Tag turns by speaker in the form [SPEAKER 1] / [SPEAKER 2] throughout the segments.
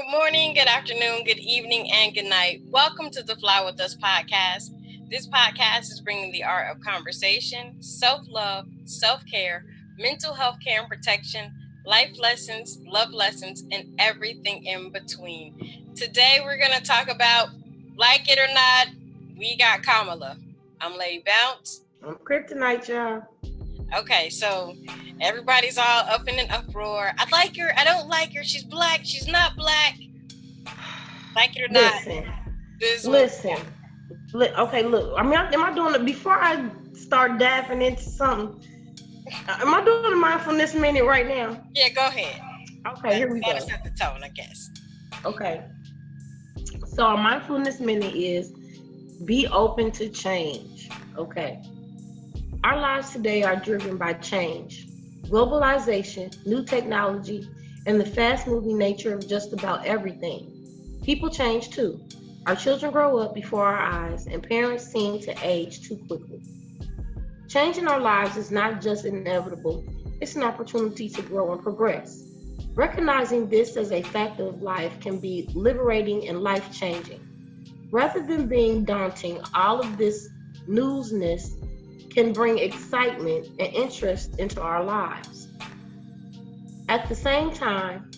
[SPEAKER 1] morning, good afternoon, good evening, and good night. Welcome to the Fly With Us podcast. This podcast is bringing the art of conversation, self-love, self-care, mental health care and protection, life lessons, and everything in between. Today, we're going to talk about, like it or not, we got Kamala. I'm Lady Bounce.
[SPEAKER 2] I'm Kryptonite, y'all.
[SPEAKER 1] Okay, so everybody's all up in an uproar. I like her. I don't like her. She's black. She's not black. Like it or not.
[SPEAKER 2] Listen. Okay, look. I mean, am I doing it before I start diving into something? Am I doing a mindfulness minute right now?
[SPEAKER 1] Yeah, go ahead.
[SPEAKER 2] Okay, here we go.
[SPEAKER 1] Gotta set the tone, I guess.
[SPEAKER 2] Okay. So our mindfulness minute is be open to change. Okay. Our lives today are driven by change, globalization, new technology, and the fast-moving nature of just about everything. People change too. Our children grow up before our eyes, and parents seem to age too quickly. Change in our lives is not just inevitable, it's an opportunity to grow and progress. Recognizing this as a fact of life can be liberating and life-changing. Rather than being daunting, all of this newsness can bring excitement and interest into our lives. At the same time,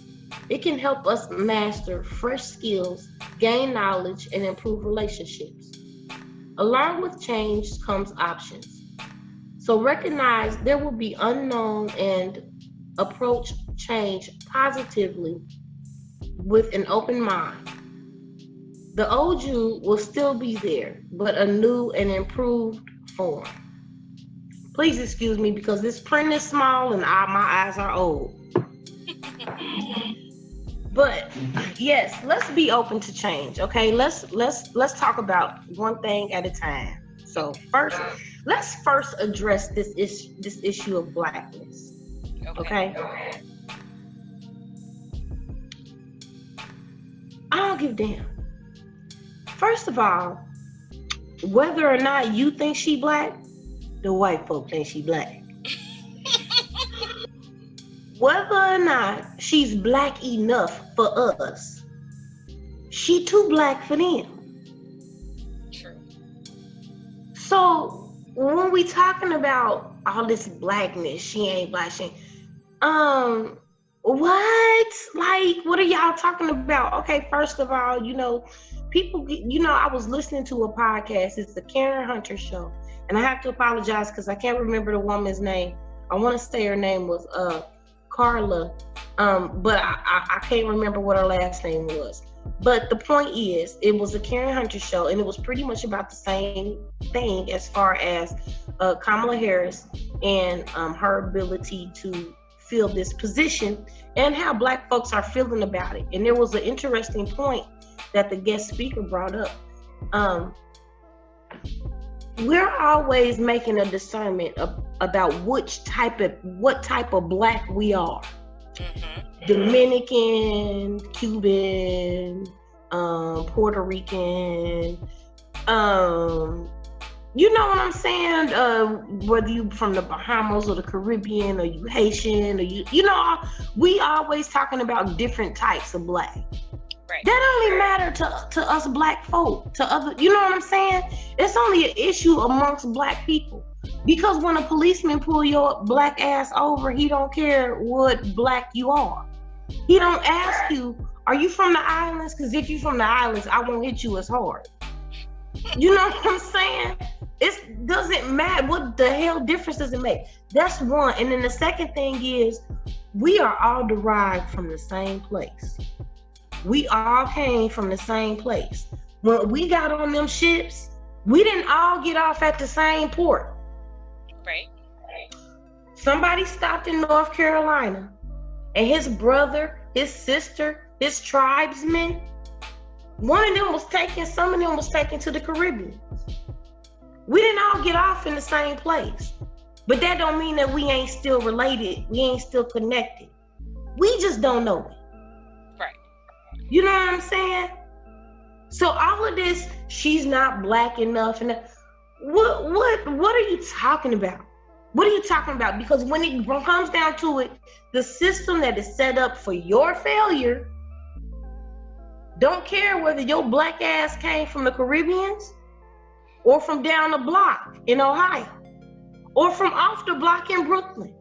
[SPEAKER 2] it can help us master fresh skills, gain knowledge, and improve relationships. Along with change comes options. So recognize there will be unknown and approach change positively with an open mind. The old you will still be there, but a new and improved form. Please excuse me because this print is small and my eyes are old. But yes, let's be open to change. Okay, let's talk about one thing at a time. So let's first address this issue of blackness. Okay. I don't give a damn. First of all, whether or not you think she black, the white folk think she black. Whether or not she's black enough for us, she too black for them.
[SPEAKER 1] True.
[SPEAKER 2] So when we talking about all this blackness, she ain't black, what? Like, what are y'all talking about? Okay, first of all, people, I was listening to a podcast. It's the Karen Hunter show. And I have to apologize because I can't remember the woman's name. I want to say her name was Carla, but I can't remember what her last name was. But the point is, it was a Karen Hunter show, and it was pretty much about the same thing as far as Kamala Harris and her ability to fill this position and how black folks are feeling about it. And there was an interesting point that the guest speaker brought up. We're always making a discernment about what type of black we are. Mm-hmm. Dominican, Cuban, Puerto Rican, you know what I'm saying? Whether you from the Bahamas or the Caribbean or you Haitian or we always talking about different types of black.
[SPEAKER 1] Right.
[SPEAKER 2] That only matter to us black folk, to other, you know what I'm saying? It's only an issue amongst black people. Because when a policeman pull your black ass over, he don't care what black you are. He don't ask you, are you from the islands? Because if you from the islands, I won't hit you as hard. You know what I'm saying? It doesn't matter. What the hell difference does it make? That's one. And then the second thing is, we are all derived from the same place. We all came from the same place. When we got on them ships, we didn't all get off at the same port.
[SPEAKER 1] Right.
[SPEAKER 2] Somebody stopped in North Carolina, and his brother, his sister, his tribesmen, some of them was taken to the Caribbean. We didn't all get off in the same place. But that don't mean that we ain't still related, we ain't still connected. We just don't know it.
[SPEAKER 1] Right.
[SPEAKER 2] You know what I'm saying? So all of this, she's not black enough, and what are you talking about? What are you talking about? Because when it comes down to it, the system that is set up for your failure Don't care whether your black ass came from the Caribbeans or from down the block in Ohio or from off the block in Brooklyn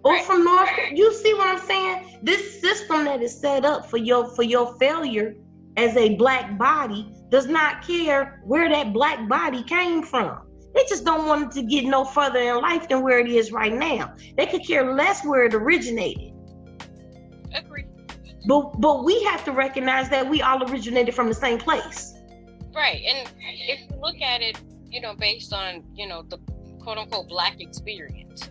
[SPEAKER 2] or
[SPEAKER 1] Right.
[SPEAKER 2] from North. You see what I'm saying? This system that is set up for your failure as a black body does not care where that black body came from. They just don't want it to get no further in life than where it is right now. They could care less where it originated.
[SPEAKER 1] Agree.
[SPEAKER 2] But we have to recognize that we all originated from the same place.
[SPEAKER 1] Right. And if you look at it, based on, the quote unquote black experience,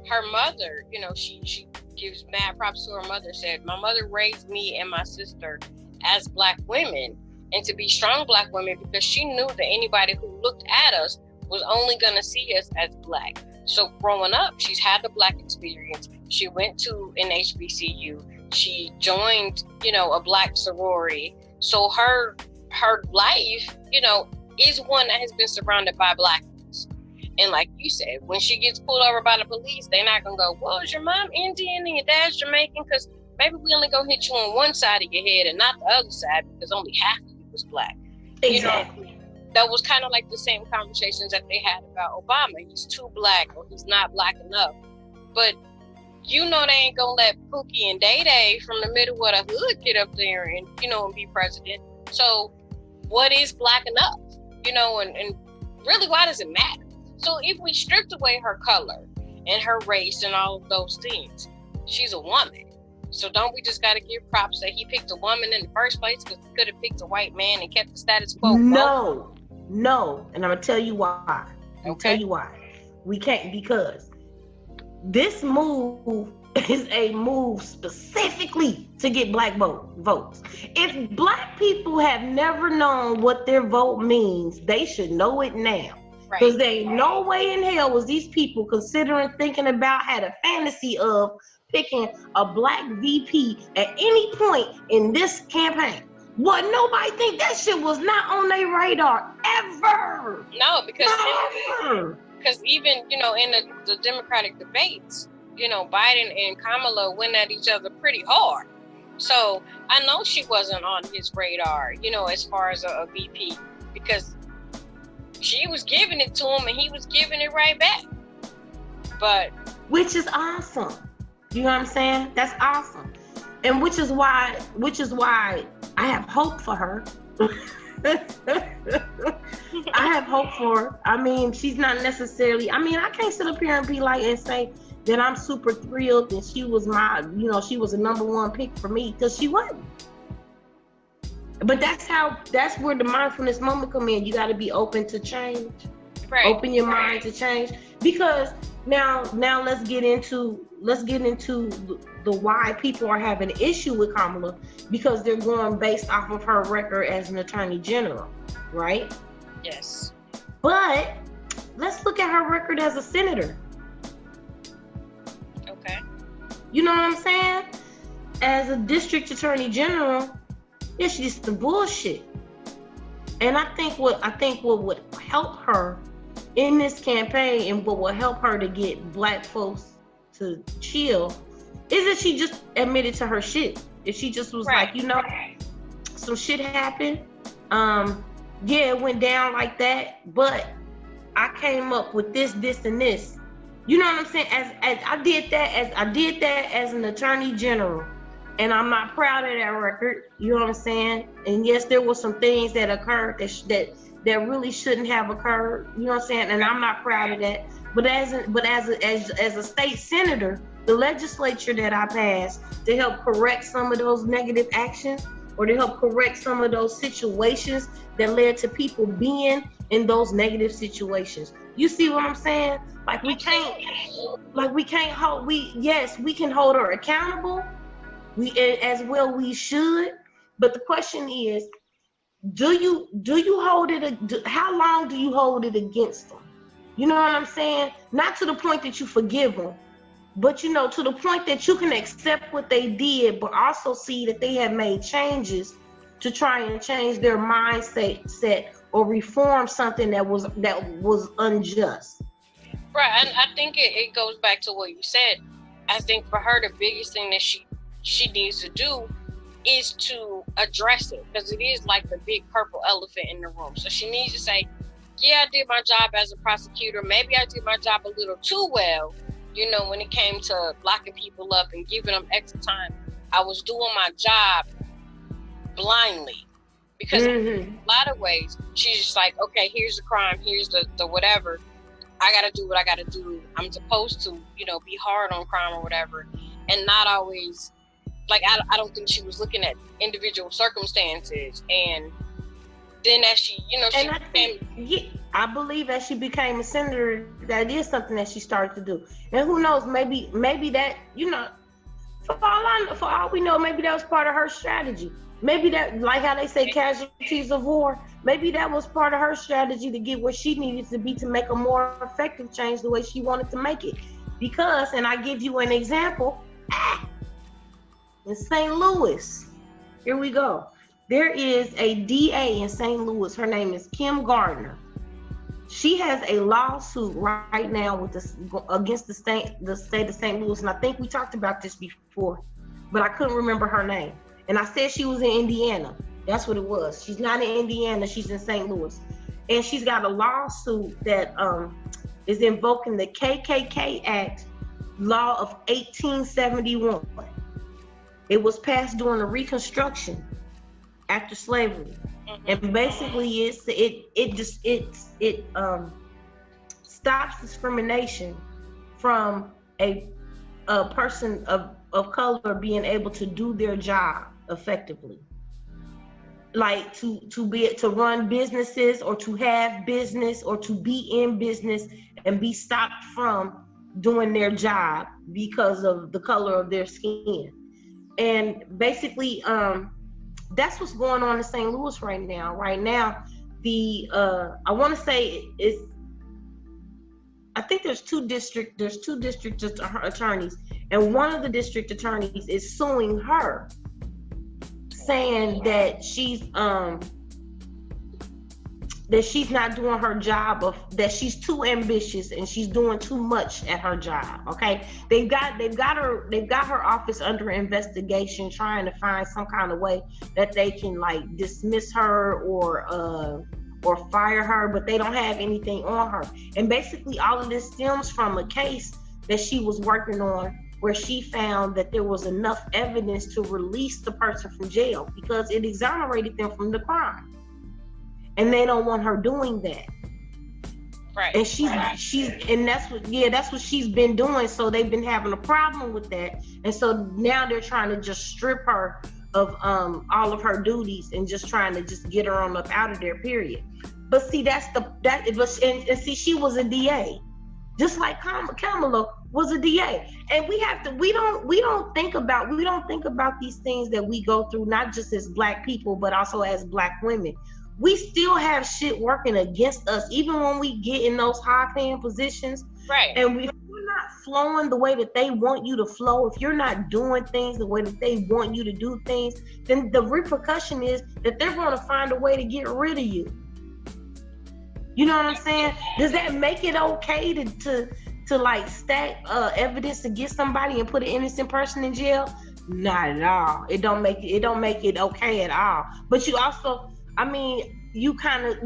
[SPEAKER 1] her mother, she gives mad props to her mother, said, my mother raised me and my sister as black women and to be strong black women because she knew that anybody who looked at us was only going to see us as black. So growing up, she's had the black experience. She went to an HBCU. She joined, a black sorority. So her life, is one that has been surrounded by blackness. And like you said, when she gets pulled over by the police, they're not going to go, well, is your mom Indian and your dad's Jamaican? Because maybe we only go hit you on one side of your head and not the other side because only half of you was black.
[SPEAKER 2] Exactly.
[SPEAKER 1] That was kind of like the same conversations that they had about Obama. He's too black or he's not black enough. But they ain't gonna let Pookie and Day Day from the middle of the hood get up there and, and be president. So what is black enough? And really, why does it matter? So if we stripped away her color and her race and all of those things, she's a woman. So don't we just got to give props that he picked a woman in the first place because he could have picked a white man and kept the status quo?
[SPEAKER 2] No. And I'm going to tell you why. We can't, because this move is a move specifically to get black votes. If black people have never known what their vote means, they should know it now. Because there ain't no way in hell was these people thinking about, had a fantasy of picking a black VP at any point in this campaign. What, nobody think that shit was not on their radar ever?
[SPEAKER 1] No, because even, in the Democratic debates, Biden and Kamala went at each other pretty hard. So I know she wasn't on his radar, as far as a VP, because she was giving it to him and he was giving it right back. But
[SPEAKER 2] which is awesome. You know what I'm saying? That's awesome. And which is why I have hope for her. I have hope for her. I mean, she's not necessarily, I can't sit up here and be like and say that I'm super thrilled and she was she was a number one pick for me, because she wasn't. But that's where the mindfulness moment come in. You got to be open to change. Right. Open your mind to change. Because now let's get into the why people are having an issue with Kamala, because they're going based off of her record as an attorney general, right?
[SPEAKER 1] Yes.
[SPEAKER 2] But let's look at her record as a senator.
[SPEAKER 1] Okay.
[SPEAKER 2] You know what I'm saying? As a district attorney general, it's just the bullshit. And I think what would help her in this campaign and what will help her to get black folks to chill is if she just admitted to her shit. If she just was like, some shit happened. Yeah, it went down like that, but I came up with this, and this. You know what I'm saying? As I did that as an attorney general, and I'm not proud of that record. You know what I'm saying? And yes, there were some things that occurred that really shouldn't have occurred. You know what I'm saying? And I'm not proud of that. But as a state senator, the legislature that I passed to help correct some of those negative actions, or to help correct some of those situations that led to people being in those negative situations. You see what I'm saying? We can hold her accountable. We should. But the question is, do you hold it? How long do you hold it against them? You know what I'm saying? Not to the point that you forgive them, but to the point that you can accept what they did, but also see that they have made changes to try and change their mindset or reform something that was unjust.
[SPEAKER 1] Right, and I think it goes back to what you said. I think for her, the biggest thing that she needs to do is to address it, because it is like the big purple elephant in the room. So she needs to say, yeah, I did my job as a prosecutor. Maybe I did my job a little too well, when it came to locking people up and giving them extra time. I was doing my job blindly, because in a lot of ways, she's just like, okay, here's the crime, here's the whatever. I got to do what I got to do. I'm supposed to, be hard on crime or whatever, and not always. Like, I don't think she was looking at individual circumstances. And then as she,
[SPEAKER 2] I believe as she became a senator, that is something that she started to do. And who knows, maybe that, for all we know, maybe that was part of her strategy. Maybe that, like how they say casualties of war, maybe that was part of her strategy to get where she needed to be to make a more effective change the way she wanted to make it. Because, and I give you an example, in St. Louis, here we go. There is a DA in St. Louis. Her name is Kim Gardner. She has a lawsuit right now against the state of St. Louis, and I think we talked about this before, but I couldn't remember her name. And I said she was in Indiana. That's what it was. She's not in Indiana. She's in St. Louis, and she's got a lawsuit that is invoking the KKK Act law of 1871. It was passed during the Reconstruction after slavery, and basically it stops discrimination from a person of color being able to do their job effectively, like to run businesses, or to have business, or to be in business and be stopped from doing their job because of the color of their skin. And basically, that's what's going on in St. Louis right now. Right now, I want to say I think there's two district attorneys, and one of the district attorneys is suing her, saying that she's not doing her job, that she's too ambitious and she's doing too much at her job. Okay, they've got her office under investigation, trying to find some kind of way that they can like dismiss her or fire her, but they don't have anything on her. And basically all of this stems from a case that she was working on, where she found that there was enough evidence to release the person from jail because it exonerated them from the crime. And they don't want her doing that.
[SPEAKER 1] Right.
[SPEAKER 2] And she's and that's what she's been doing. So they've been having a problem with that. And so now they're trying to just strip her of all of her duties and just trying to just get her on up out of there, period. But see, and see, she was a DA. Just like Kamala was a DA. And we don't think about these things that we go through, not just as Black people, but also as Black women. We still have shit working against us, even when we get in those high-paying positions.
[SPEAKER 1] Right.
[SPEAKER 2] And if you're not flowing the way that they want you to flow, if you're not doing things the way that they want you to do things, then the repercussion is that they're going to find a way to get rid of you. You know what I'm saying? Does that make it okay to like stack evidence to get somebody and put an innocent person in jail? Not at all. It don't make it okay at all. But you also, I mean, you kind of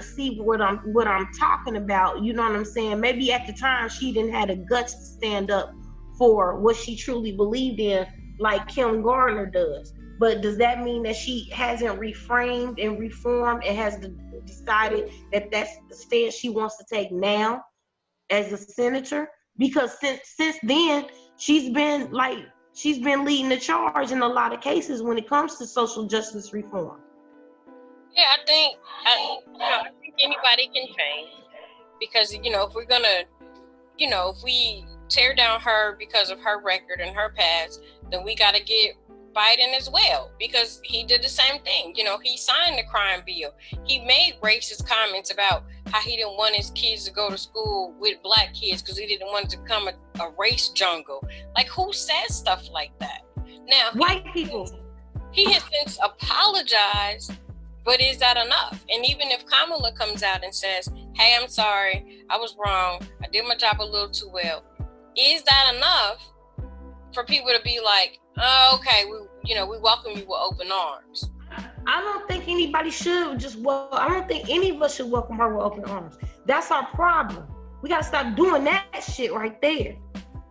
[SPEAKER 2] see what I'm talking about. You know what I'm saying? Maybe at the time she didn't have the guts to stand up for what she truly believed in, like Kim Gardner does. But does that mean that she hasn't reframed and reformed and has decided that that's the stance she wants to take now as a senator? Because since then she's been leading the charge in a lot of cases when it comes to social justice reform.
[SPEAKER 1] Yeah, I think anybody can change, because if we're gonna, if we tear down her because of her record and her past, then we got to get Biden as well, because he did the same thing. He signed the crime bill. He made racist comments about how he didn't want his kids to go to school with Black kids because he didn't want it to become a race jungle. Like, who says stuff like that? Now,
[SPEAKER 2] white people.
[SPEAKER 1] He has since apologized. But is that enough? And even if Kamala comes out and says, hey, I'm sorry, I was wrong, I did my job a little too well, is that enough for people to be like, oh, okay, we welcome you with open arms.
[SPEAKER 2] I don't think anybody should I don't think any of us should welcome her with open arms. That's our problem. We gotta stop doing that shit right there.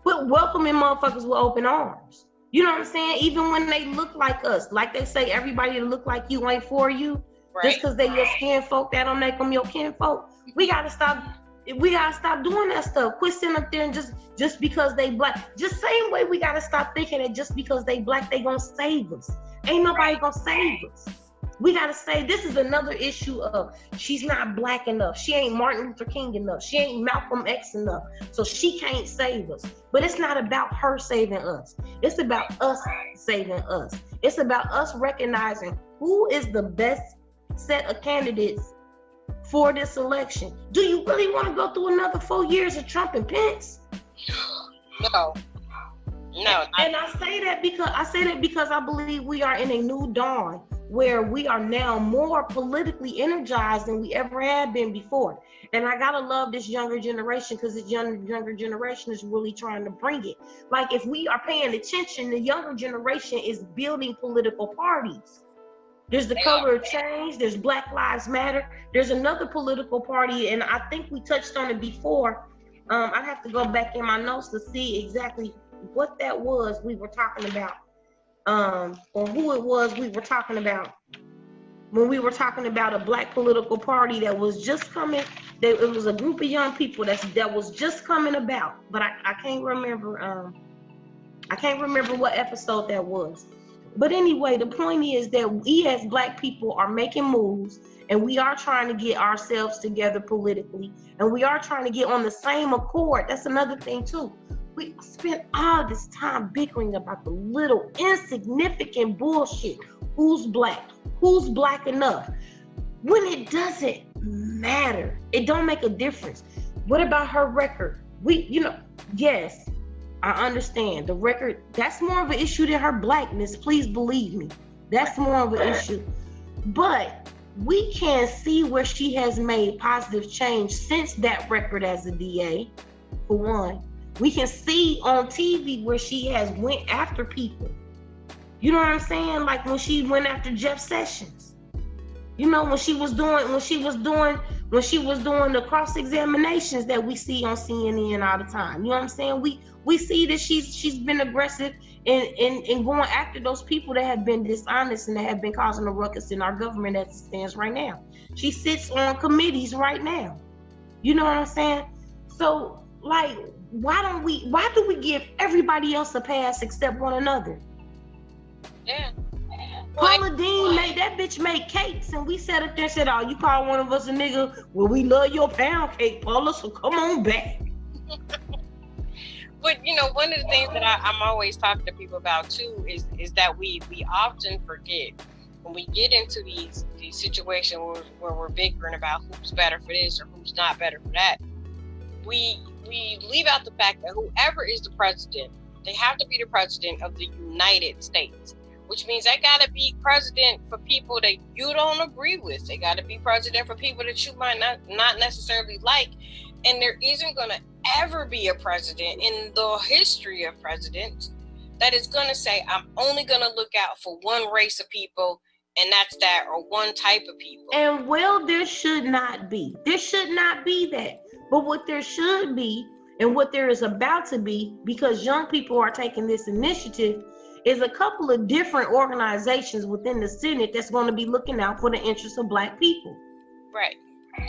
[SPEAKER 2] Quit welcoming motherfuckers with open arms. You know what I'm saying? Even when they look like us, like they say, everybody that look like you ain't for you.
[SPEAKER 1] Right.
[SPEAKER 2] Just because they your skin folk, that don't make them your kin folk. We gotta stop doing that stuff. Quit sitting up there and just because they black. Just same way we gotta stop thinking that just because they black, they gonna save us. Ain't nobody gonna save us. We gotta say this is another issue of she's not black enough. She ain't Martin Luther King enough. She ain't Malcolm X enough. So she can't save us. But it's not about her saving us. It's about us saving us. It's about us recognizing who is the best set of candidates for this election. Do you really want to go through another 4 years of Trump and Pence?
[SPEAKER 1] No.
[SPEAKER 2] And I say that because I believe we are in a new dawn where we are now more politically energized than we ever had been before. And I gotta love this younger generation because this younger generation is really trying to bring it. Like if we are paying attention, the younger generation is building political parties. There's the Color of Change, there's Black Lives Matter, there's another political party, and I think we touched on it before. I'd have to go back in my notes to see exactly what that was we were talking about, or who it was we were talking about when we were talking about a black political party that was just coming. It was a group of young people that was just coming about, but I can't remember. I can't remember what episode that was. But anyway, the point is that we as black people are making moves, and we are trying to get ourselves together politically, and we are trying to get on the same accord. That's another thing too. We spent all this time bickering about the little insignificant bullshit. Who's black enough? When it doesn't matter. It don't make a difference. What about her record? Yes, I understand the record. That's more of an issue than her blackness. Please believe me. That's more of an issue. But we can see where she has made positive change since that record as a DA, for one. We can see on TV where she has went after people. You know what I'm saying? Like when she went after Jeff Sessions. When she was doing the cross-examinations that we see on CNN all the time. You know what I'm saying? We see that she's been aggressive in going after those people that have been dishonest and that have been causing a ruckus in our government as it stands right now. She sits on committees right now. You know what I'm saying? So like, why do we give everybody else a pass except one another?
[SPEAKER 1] Yeah.
[SPEAKER 2] Paula Dean that bitch made cakes, and we sat up there and said, "Oh, you call one of us a nigga? Well, we love your pound cake, Paula, so come on back."
[SPEAKER 1] But one of the things that I'm always talking to people about too is that we often forget when we get into these situations where we're bickering about who's better for this or who's not better for that. We leave out the fact that whoever is the president, they have to be the president of the United States, which means they got to be president for people that you don't agree with. They got to be president for people that you might not necessarily like. And there isn't going to ever be a president in the history of presidents that is going to say, I'm only going to look out for one race of people, and that's that, or one type of people.
[SPEAKER 2] And there should not be. There should not be that. But what there should be, and what there is about to be, because young people are taking this initiative, is a couple of different organizations within the Senate that's going to be looking out for the interests of black people.
[SPEAKER 1] Right.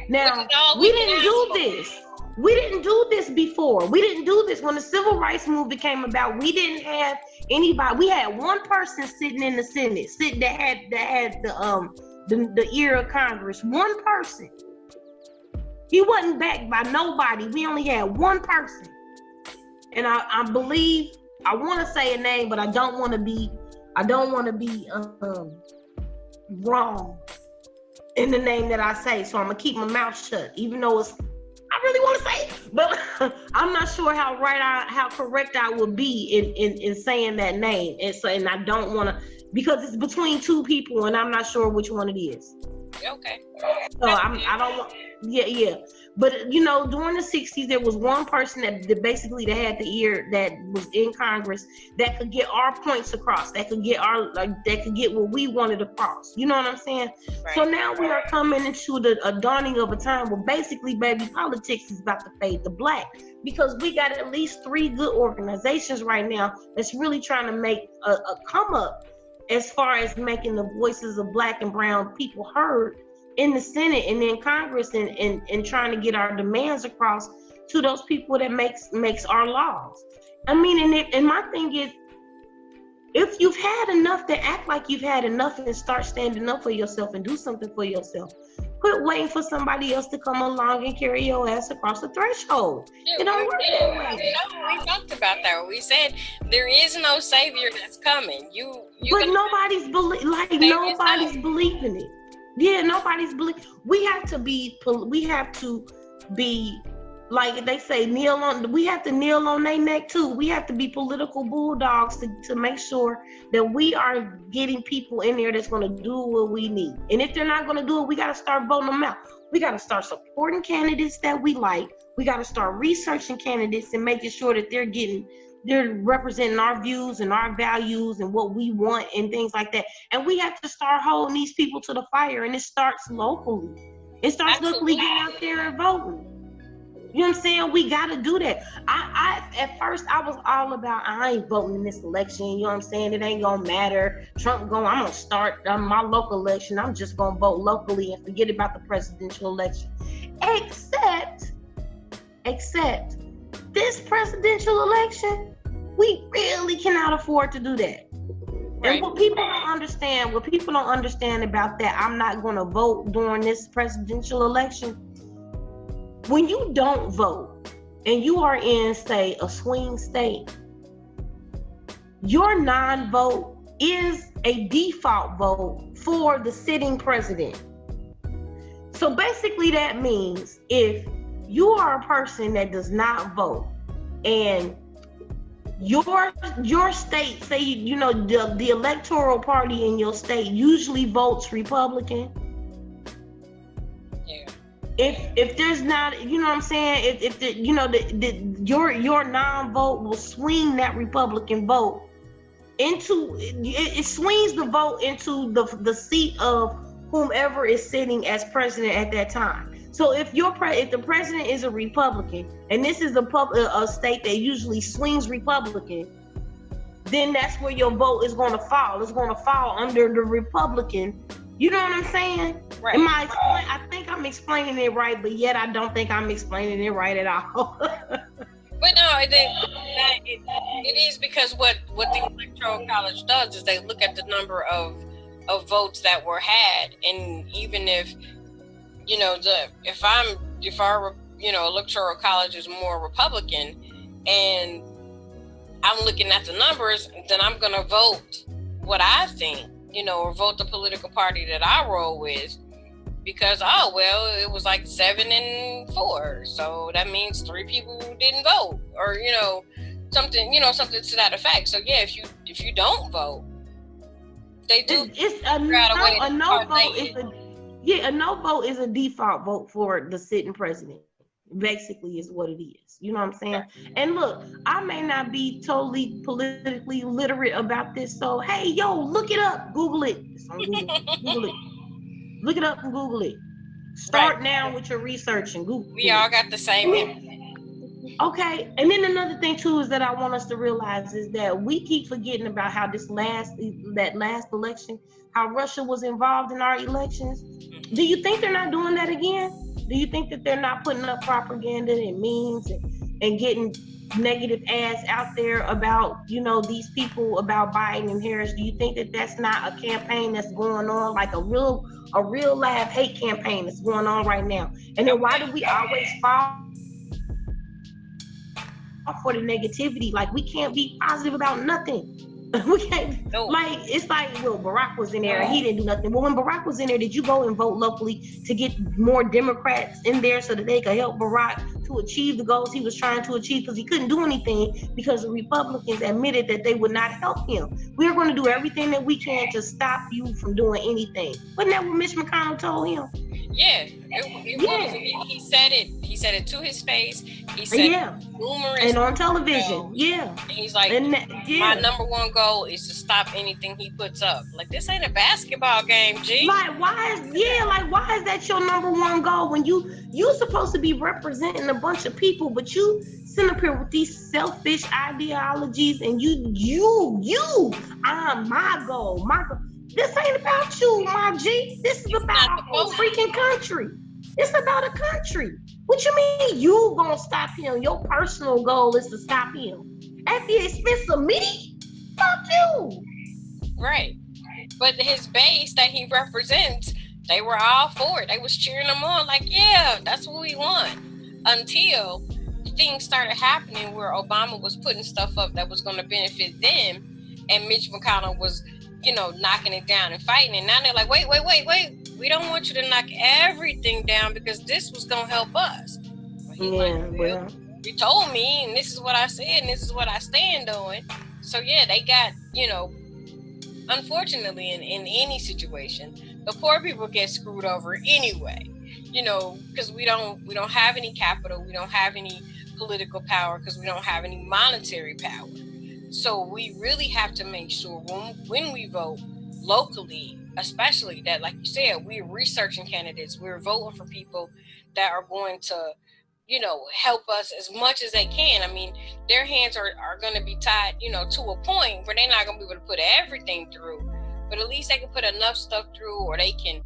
[SPEAKER 2] Now, we didn't do this. We didn't do this before. We didn't do this when the civil rights movement came about. We didn't have anybody. We had one person sitting in the Senate, that had the ear of Congress. One person. He wasn't backed by nobody. We only had one person. And I believe, I want to say a name, but I don't want to be wrong in the name that I say. So I'm gonna keep my mouth shut, even though I really want to say it, but I'm not sure how correct I would be in saying that name. And I don't want to, because it's between two people and I'm not sure which one it is.
[SPEAKER 1] Okay.
[SPEAKER 2] So
[SPEAKER 1] That's
[SPEAKER 2] I
[SPEAKER 1] good.
[SPEAKER 2] don't want, yeah, yeah. But during the '60s, there was one person that basically that had the ear that was in Congress that could get our points across, that could get that could get what we wanted across. You know what I'm saying? So
[SPEAKER 1] Right.
[SPEAKER 2] now we are coming into the a dawning of a time where basically, baby, politics is about to fade to black because we got at least three good organizations right now that's really trying to make a come up as far as making the voices of black and brown people heard in the Senate and in Congress, and trying to get our demands across to those people that makes our laws. I mean, and my thing is, if you've had enough, to act like you've had enough and start standing up for yourself and do something for yourself. Quit waiting for somebody else to come along and carry your ass across the threshold.
[SPEAKER 1] Yeah,
[SPEAKER 2] It don't work that way.
[SPEAKER 1] we talked about that. We said there is no savior that's coming. You
[SPEAKER 2] But
[SPEAKER 1] gonna save
[SPEAKER 2] nobody's
[SPEAKER 1] yourself.
[SPEAKER 2] believing it. Yeah, nobody's believe. We have to be like they say, kneel on. We have to kneel on their neck too. We have to be political bulldogs to make sure that we are getting people in there that's going to do what we need. And if they're not going to do it, we got to start voting them out. We got to start supporting candidates that we like. We got to start researching candidates and making sure that they're representing our views and our values and what we want and things like that. And we have to start holding these people to the fire. And it starts locally. It starts locally
[SPEAKER 1] Absolutely.
[SPEAKER 2] getting out there and voting. You know what I'm saying? We got to do that. I at first I was all about I ain't voting in this election. You know what I'm saying? It ain't gonna matter. I'm gonna start my local election. I'm just gonna vote locally and forget about the presidential election. Except this presidential election, we really cannot afford to do that. And
[SPEAKER 1] Right.
[SPEAKER 2] what people don't understand about that, I'm not going to vote during this presidential election. When you don't vote and you are in, say, a swing state, your non-vote is a default vote for the sitting president. So basically that means if you are a person that does not vote and your state, say the electoral party in your state usually votes Republican.
[SPEAKER 1] Yeah.
[SPEAKER 2] If there's not, you know what I'm saying, if your non-vote will swing that Republican vote into it swings the vote into the seat of whomever is sitting as president at that time. So if the president is a Republican and this is a state that usually swings Republican, then that's where your vote is going to fall. It's going to fall under the Republican. You know what I'm saying?
[SPEAKER 1] Right.
[SPEAKER 2] I think I'm explaining it right, but yet I don't think I'm explaining it right at all.
[SPEAKER 1] But no, it is because what the electoral college does is they look at the number of votes that were had, and even if if our electoral college is more Republican, and I'm looking at the numbers, then I'm gonna vote what I think, or vote the political party that I roll with, because it was like 7-4, so that means 3 people didn't vote, or something to that effect. So yeah, if you don't vote, they do.
[SPEAKER 2] A no vote is a default vote for the sitting president. Basically, is what it is. You know what I'm saying?
[SPEAKER 1] Right.
[SPEAKER 2] And look, I may not be totally politically literate about this, so hey, yo, look it up, Google it. It's on Google. Google it. Look it up and Google it. Start
[SPEAKER 1] Right.
[SPEAKER 2] now with your research and Google
[SPEAKER 1] We
[SPEAKER 2] it.
[SPEAKER 1] all got the same.
[SPEAKER 2] Okay, and then another thing too is that I want us to realize is that we keep forgetting about how that last election, how Russia was involved in our elections. Do you think they're not doing that again? Do you think that they're not putting up propaganda and memes and getting negative ads out there about these people, about Biden and Harris? Do you think that that's not a campaign that's going on, like a real live hate campaign that's going on right now? And then why do we always fall for the negativity? Like, we can't be positive about nothing. We can't,
[SPEAKER 1] No.
[SPEAKER 2] like, it's like, well, Barack was in there and he didn't do nothing. Well, when Barack was in there, did you go and vote locally to get more Democrats in there so that they could help Barack to achieve the goals he was trying to achieve? Because he couldn't do anything because the Republicans admitted that they would not help him. We're going to do everything that we can to stop you from doing anything. Wasn't that what Mitch McConnell told him?
[SPEAKER 1] Yeah, it was. He said it. He said it to his face. He said numerous
[SPEAKER 2] and on television. And
[SPEAKER 1] he's like, my number one goal is to stop anything he puts up. Like, this ain't a basketball game, G.
[SPEAKER 2] Like, why is that your number one goal when you supposed to be representing a bunch of people, but you sit up here with these selfish ideologies and my goal. This ain't about you, my G. This is about a whole freaking country. It's about a country. What you mean you gonna stop him? Your personal goal is to stop him at the expense of me? Fuck you.
[SPEAKER 1] Right. But his base that he represents, they were all for it. They was cheering him on like, yeah, that's what we want. Until things started happening where Obama was putting stuff up that was going to benefit them, and Mitch McConnell was, knocking it down and fighting. And now they're like, wait. We don't want you to knock everything down because this was going to help us. Well, you told me, and this is what I said, and this is what I stand on. So, yeah, they got, unfortunately, in any situation, the poor people get screwed over anyway, because we don't have any capital. We don't have any political power because we don't have any monetary power. So we really have to make sure when we vote locally, especially, that, like you said, we're researching candidates. We're voting for people that are going to, help us as much as they can. I mean, their hands are going to be tied, to a point where they're not going to be able to put everything through. But at least they can put enough stuff through, or they can,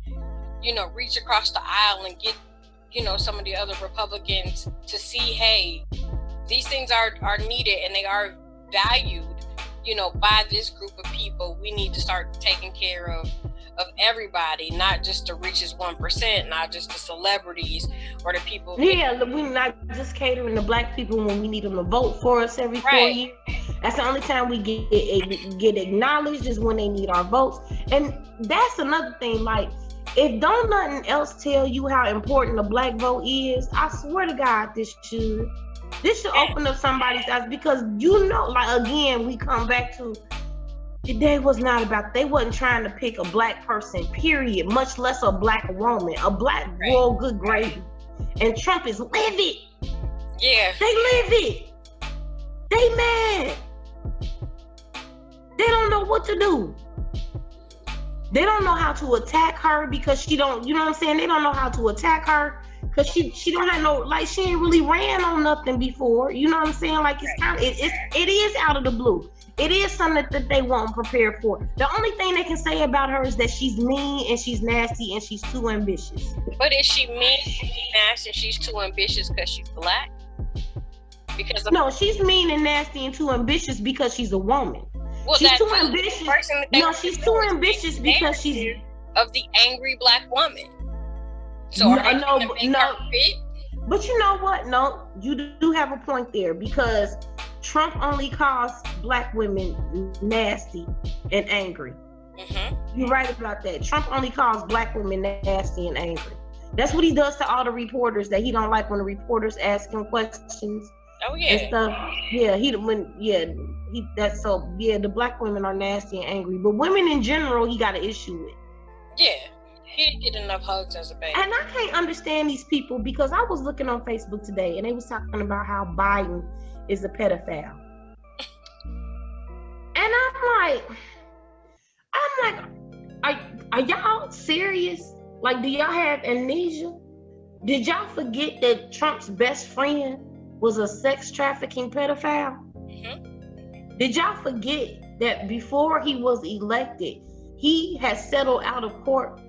[SPEAKER 1] reach across the aisle and get, some of the other Republicans to see, hey, these things are needed and they are valued, by this group of people. We need to start taking care of everybody, not just the richest 1%, not just the celebrities or the people.
[SPEAKER 2] Yeah, we're not just catering to black people when we need them to vote for us every 4 years. That's the only time we get acknowledged is when they need our votes. And that's another thing, like, if don't nothing else tell you how important the black vote is, I swear to God, this should open up somebody's eyes, because like, again, we come back to, they wasn't trying to pick a black person, period, much less a black woman, a black girl, good gravy. And Trump is livid.
[SPEAKER 1] Yeah.
[SPEAKER 2] They livid. They mad. They don't know what to do. They don't know how to attack her because she don't, you know what I'm saying? They don't know how to attack her because she don't have no, like, she ain't really ran on nothing before. You know what I'm saying? Like, it's kind of, it is out of the blue. It is something that they weren't prepared for. The only thing they can say about her is that she's mean and she's nasty and she's too ambitious.
[SPEAKER 1] But is she mean, she's nasty, and she's too ambitious because she's black?
[SPEAKER 2] No, she's mean and nasty and too ambitious because she's a woman.
[SPEAKER 1] Well,
[SPEAKER 2] she's too ambitious. No, she's too ambitious because she's
[SPEAKER 1] of the angry black woman. So no.
[SPEAKER 2] But you know what? No, you do have a point there, because Trump only calls black women nasty and angry. Mm-hmm. You're right about that. Trump only calls black women nasty and angry. That's what he does to all the reporters that he don't like when the reporters ask him questions.
[SPEAKER 1] Oh yeah.
[SPEAKER 2] And stuff. Yeah, the black women are nasty and angry, but women in general, he got an issue with.
[SPEAKER 1] Yeah. He didn't get enough hugs as a baby.
[SPEAKER 2] And I can't understand these people, because I was looking on Facebook today and they was talking about how Biden is a pedophile. And I'm like, are y'all serious? Like, do y'all have amnesia? Did y'all forget that Trump's best friend was a sex trafficking pedophile? Mm-hmm. Did y'all forget that before he was elected, he has settled out of court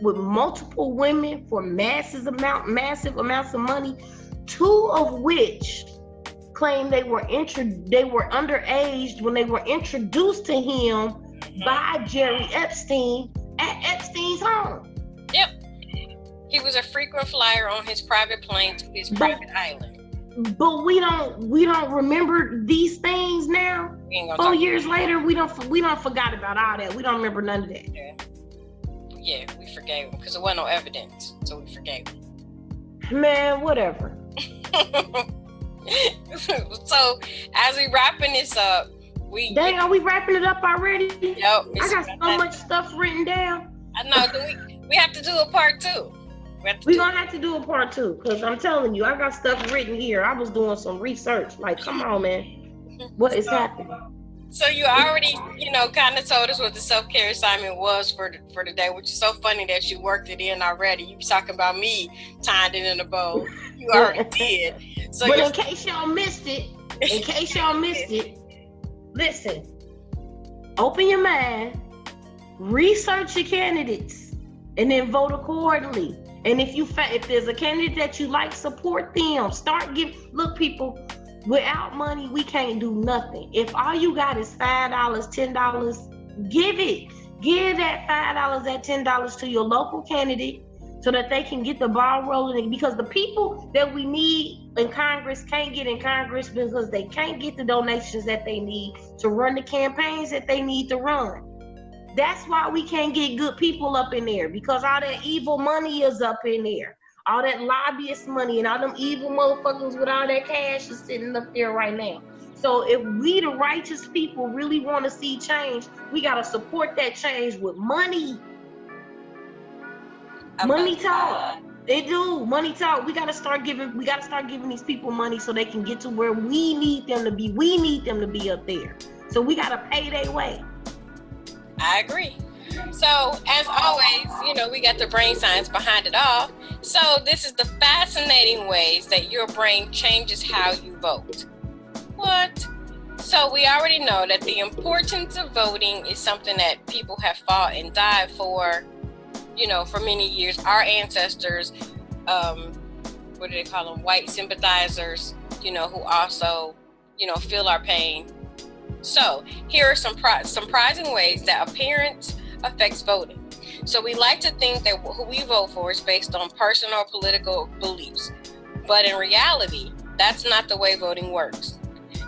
[SPEAKER 2] with multiple women for massive amounts of money, 2 of which claim they were underage when they were introduced to him by Jerry Epstein at Epstein's home.
[SPEAKER 1] Yep. He was a frequent flyer on his private plane to his private island.
[SPEAKER 2] but we don't remember these things now. 4 years later, we don't forgot about all that. We don't remember none of that.
[SPEAKER 1] Yeah, we forgave him because there wasn't no evidence, so we forgave him.
[SPEAKER 2] Man, whatever.
[SPEAKER 1] So as we wrapping this up,
[SPEAKER 2] are we wrapping it up already?
[SPEAKER 1] Yep.
[SPEAKER 2] I got so much stuff written down.
[SPEAKER 1] I know. We have to do a part 2.
[SPEAKER 2] We're gonna have to do a part 2 because I'm telling you, I got stuff written here. I was doing some research. Like, come on, man, what is happening?
[SPEAKER 1] So you already, kind of told us what the self-care assignment was for the day, which is so funny that you worked it in already. You be talking about me tying it in a bow. You already did. So
[SPEAKER 2] but in case y'all missed it, listen. Open your mind, research your candidates, and then vote accordingly. And if there's a candidate that you like, support them. Look, people, without money, we can't do nothing. If all you got is $5, $10, give it. Give that $5, that $10 to your local candidate so that they can get the ball rolling. Because the people that we need in Congress can't get in Congress because they can't get the donations that they need to run the campaigns that they need to run. That's why we can't get good people up in there, because all that evil money is up in there. All that lobbyist money and all them evil motherfuckers with all that cash is sitting up there right now. So if we, the righteous people, really want to see change, we got to support that change with money. Money talk. They do. Money talk. We got to start giving these people money so they can get to where we need them to be. We need them to be up there. So we got to pay their way.
[SPEAKER 1] I agree. So, as always, we got the brain science behind it all. So, this is the fascinating ways that your brain changes how you vote. What? So, we already know that the importance of voting is something that people have fought and died for, for many years. Our ancestors, what do they call them? White sympathizers, who also, feel our pain. So, here are some surprising ways that appearance affects voting. So we like to think that who we vote for is based on personal or political beliefs. But in reality, that's not the way voting works.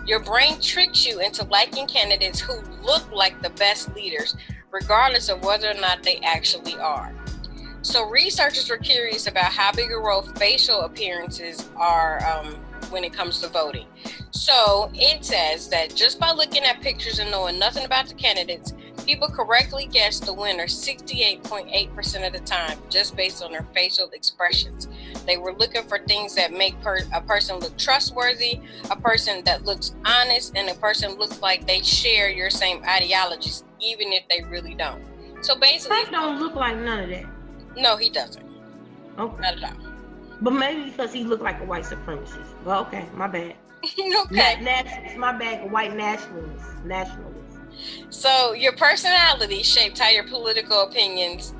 [SPEAKER 1] Your brain tricks you into liking candidates who look like the best leaders, regardless of whether or not they actually are. So researchers were curious about how big a role facial appearances are when it comes to voting. So it says that just by looking at pictures and knowing nothing about the candidates, people correctly guess the winner 68.8% of the time just based on their facial expressions. They were looking for things that make a person look trustworthy, a person that looks honest, and a person looks like they share your same ideologies, even if they really don't. So basically,
[SPEAKER 2] Trump don't look like none of that.
[SPEAKER 1] No, he doesn't.
[SPEAKER 2] Okay.
[SPEAKER 1] Not at all.
[SPEAKER 2] But maybe because he looked like a white supremacist. Well, okay, my bad.
[SPEAKER 1] Okay.
[SPEAKER 2] My bad, white nationalist.
[SPEAKER 1] So your personality shapes how your political opinions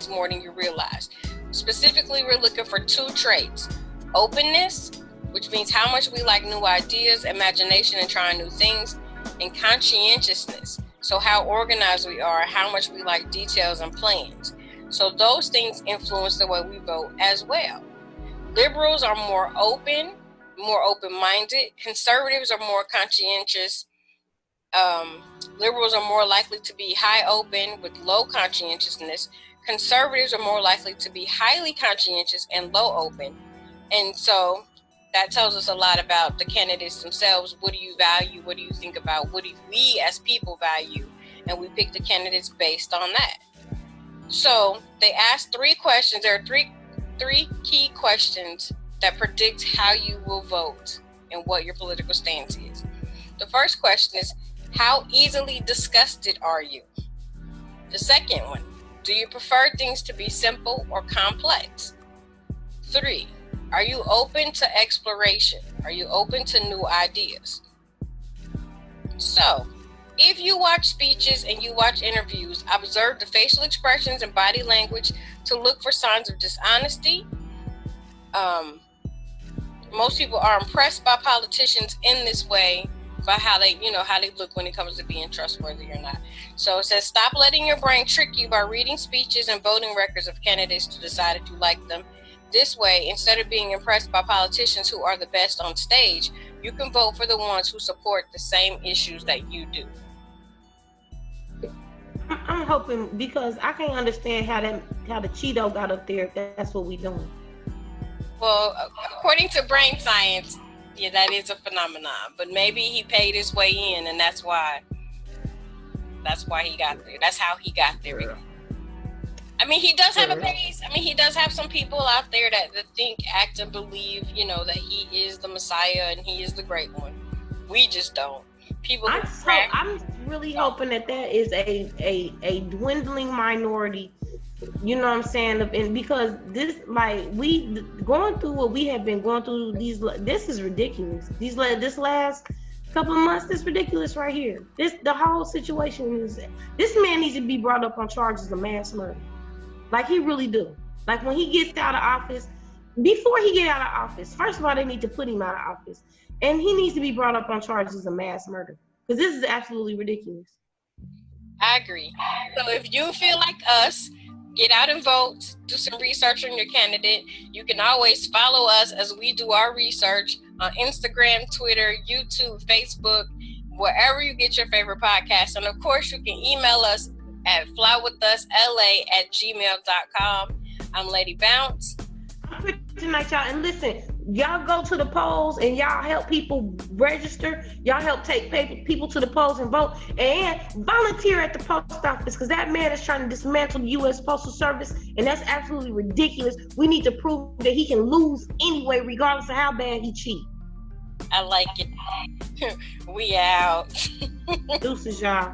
[SPEAKER 1] more than you realize. Specifically, we're looking for 2 traits: openness, which means how much we like new ideas, imagination, and trying new things, and conscientiousness, so how organized we are, how much we like details and plans. So those things influence the way we vote as well. Liberals are more open-minded. Conservatives are more conscientious. Liberals are more likely to be high open with low conscientiousness. Conservatives are more likely to be highly conscientious and low open. And so that tells us a lot about the candidates themselves. What do you value? What do you think about? What do we as people value? And we pick the candidates based on that. So they asked 3 questions. There are three key questions that predict how you will vote and what your political stance is. The first question is, how easily disgusted are you? The second one, do you prefer things to be simple or complex? 3, are you open to exploration? Are you open to new ideas? So, if you watch speeches and you watch interviews, observe the facial expressions and body language to look for signs of dishonesty. Most people are impressed by politicians in this way, by how they look when it comes to being trustworthy or not. So it says, stop letting your brain trick you by reading speeches and voting records of candidates to decide if you like them. This way, instead of being impressed by politicians who are the best on stage, you can vote for the ones who support the same issues that you do.
[SPEAKER 2] I'm hoping, because I can't understand how the Cheeto got up there if that's what we doing.
[SPEAKER 1] Well, according to brain science, yeah, that is a phenomenon. But maybe he paid his way in, and that's why he got there. That's how he got there. I mean, he does have a base. I mean, he does have some people out there that think, act, and believe, that he is the Messiah and he is the great one. We just don't.
[SPEAKER 2] I'm really hoping that is a dwindling minority. You know what I'm saying? And because this, like, we going through what we have been going through, this is ridiculous. This last couple of months, this ridiculous right here. The whole situation is, this man needs to be brought up on charges of mass murder. Like, he really do. Like, when he gets out of office, before he get out of office, first of all, they need to put him out of office. And he needs to be brought up on charges of mass murder. Because this is absolutely ridiculous.
[SPEAKER 1] I agree. So if you feel like us, get out and vote, do some research on your candidate. You can always follow us as we do our research on Instagram, Twitter, YouTube, Facebook, wherever you get your favorite podcast. And of course, you can email us at flywithusla@gmail.com. I'm Lady Bounce.
[SPEAKER 2] I'm Kryptonite, y'all. And listen, y'all go to the polls and y'all help people register. Y'all help take people to the polls and vote, and volunteer at the post office, because that man is trying to dismantle the U.S. Postal Service, and that's absolutely ridiculous. We need to prove that he can lose anyway, regardless of how bad he cheats.
[SPEAKER 1] I like it. We out.
[SPEAKER 2] Deuces, y'all.